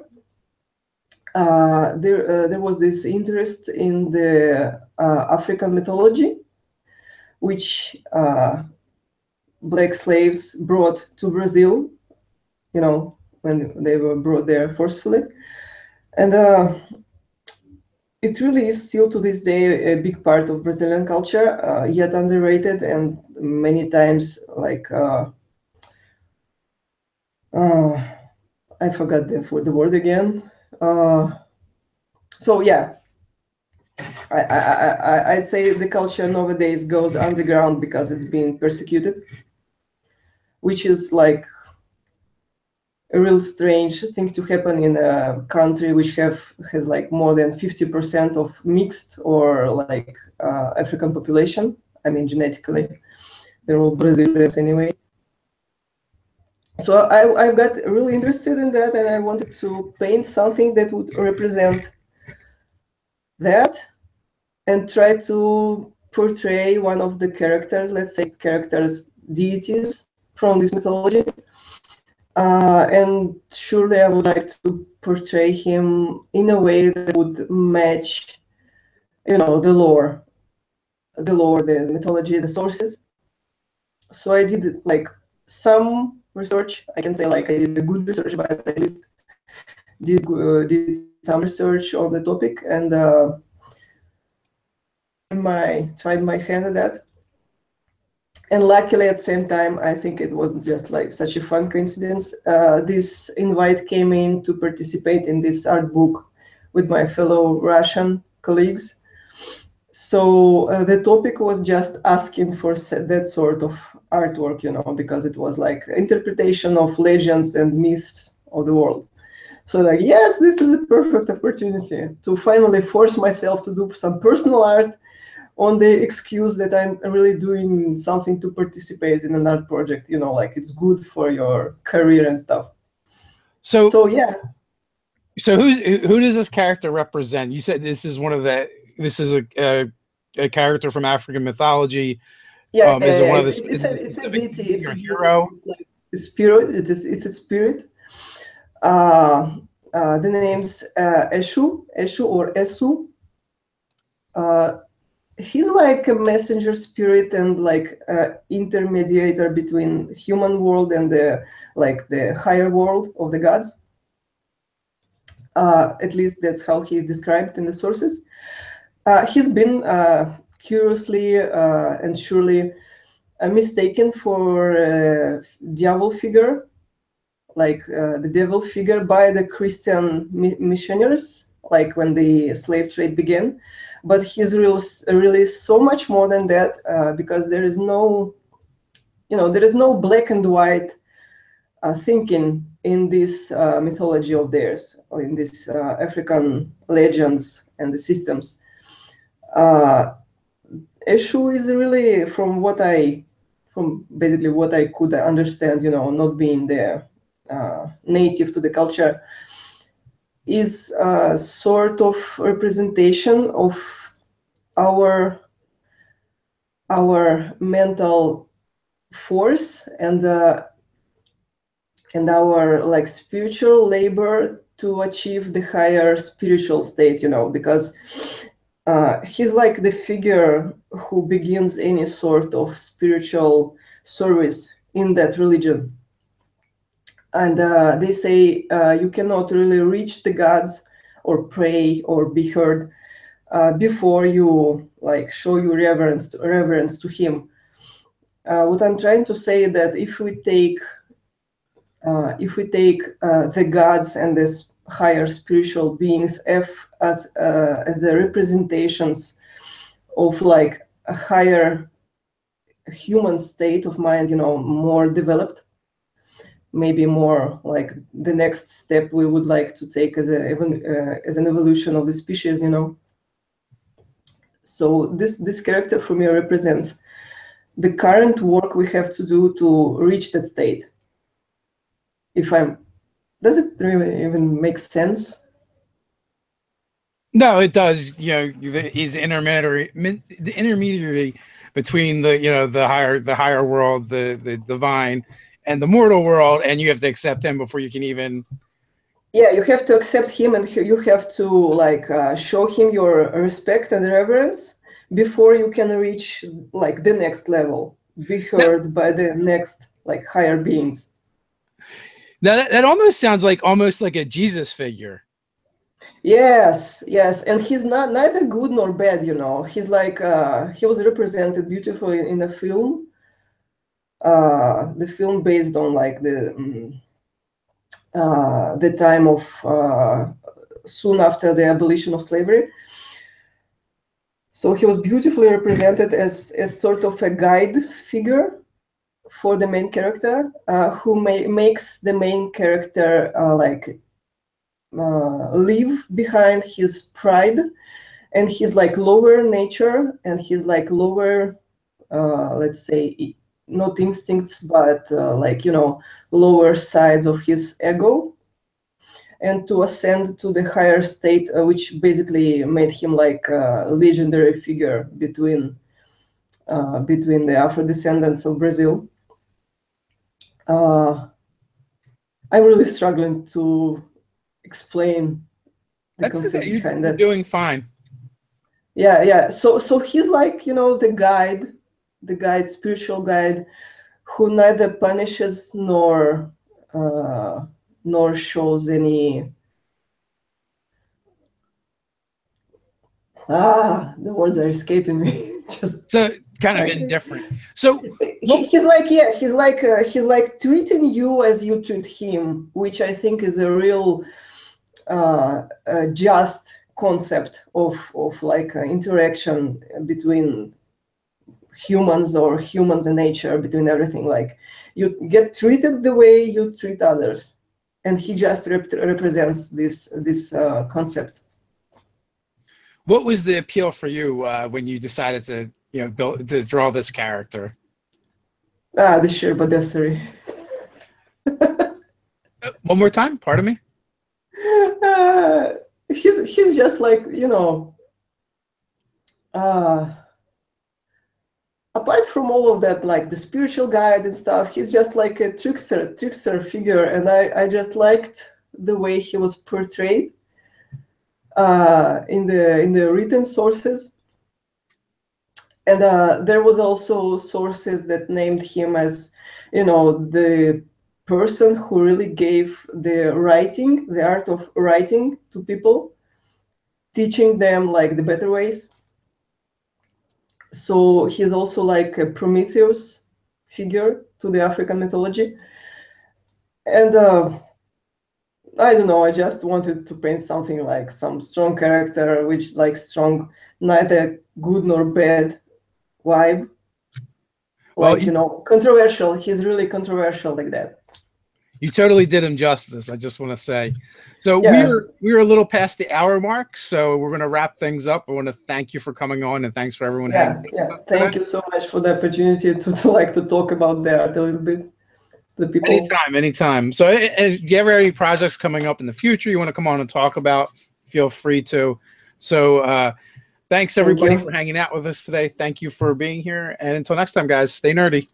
there was this interest in the African mythology, which black slaves brought to Brazil, when they were brought there forcefully. And it really is still to this day a big part of Brazilian culture, yet underrated and many times like I forgot the word again. So yeah, I'd say the culture nowadays goes underground because it's being persecuted, which is like a real strange thing to happen in a country which has like more than 50% of mixed or like African population. I mean, genetically, they're all Brazilians anyway. So I've got really interested in that, and I wanted to paint something that would represent that and try to portray one of the characters, let's say characters, deities from this mythology. And surely I would like to portray him in a way that would match, the lore, the mythology, the sources. So I did like some research. I can say like I did a good research, but at least did some research on the topic and tried my hand at that. And luckily, at the same time, I think it wasn't just like such a fun coincidence. This invite came in to participate in this art book with my fellow Russian colleagues. So the topic was just asking for that sort of artwork, because it was like interpretation of legends and myths of the world. So like, yes, this is a perfect opportunity to finally force myself to do some personal art on the excuse that I'm really doing something to participate in an art project, like it's good for your career and stuff. So yeah. So who does this character represent? You said this is a character from African mythology. Yeah, is it one of the it's a deity. It's a hero? Like a spirit. It's a spirit. The name's Eshu or Esu. He's like a messenger spirit and like intermediator between human world and the higher world of the gods. At least that's how he's described in the sources. He's been curiously and surely mistaken for a devil figure, like the devil figure by the Christian missionaries, like when the slave trade began. But he's really so much more than that, because there is no black and white thinking in this mythology of theirs, or in these African legends and the systems. Eshu is really, from basically what I could understand, not being there native to the culture, is a sort of representation of our mental force and our like spiritual labor to achieve the higher spiritual state, because he's like the figure who begins any sort of spiritual service in that religion. And they say you cannot really reach the gods or pray or be heard before you like show your reverence to him. What I'm trying to say is that if we take if we take the gods and this higher spiritual beings as the representations of like a higher human state of mind, you know, more developed, maybe more like the next step we would like to take as an evolution of the species, you know. So this character for me represents the current work we have to do to reach that state. Does it really even make sense? No, it does. You know, he's the intermediary between the, you know, the higher world, the divine, and the mortal world, and you have to accept him before you can even. Yeah, you have to accept him, and you have to like show him your respect and reverence before you can reach like the next level, be heard by the next like higher beings. Now that almost sounds like a Jesus figure. Yes, yes, and he's neither good nor bad, you know. He's like he was represented beautifully in a film. The film based on like the time of soon after the abolition of slavery. So he was beautifully represented as sort of a guide figure for the main character, who makes the main character leave behind his pride and his like lower nature and his like lower, let's say, not instincts, but like, you know, lower sides of his ego, and to ascend to the higher state, which basically made him like a legendary figure between the Afro descendants of Brazil. I'm really struggling to explain the concept behind that. You're doing fine. Yeah, yeah. So he's like, you know, the guide, spiritual guide, who neither punishes nor shows any. The words are escaping me. Just so kind of indifferent. So he's like treating you as you treat him, which I think is a real just concept of like interaction between humans or humans and nature, between everything. Like you get treated the way you treat others, and he just represents this concept. What was the appeal for you when you decided to, you know, draw this character? The sheer badassery. One more time, pardon me. He's just like, you know, apart from all of that, like the spiritual guide and stuff, he's just like a trickster figure, and I just liked the way he was portrayed in the written sources. And there was also sources that named him as, you know, the person who really gave the art of writing to people, teaching them like the better ways. So he's also like a Prometheus figure to the African mythology. And I don't know, I just wanted to paint something like some strong character, which like strong, neither good nor bad vibe. Like, you know, controversial. He's really controversial like that. You totally did him justice, I just want to say. So yeah. we're a little past the hour mark, so we're going to wrap things up. I want to thank you for coming on, and thanks for everyone. Thank you so much for the opportunity to talk about the art a little bit. The people. Anytime. So if you ever have any projects coming up in the future you want to come on and talk about, feel free to. So thanks everybody for hanging out with us today. Thank you for being here, and until next time, guys, stay nerdy.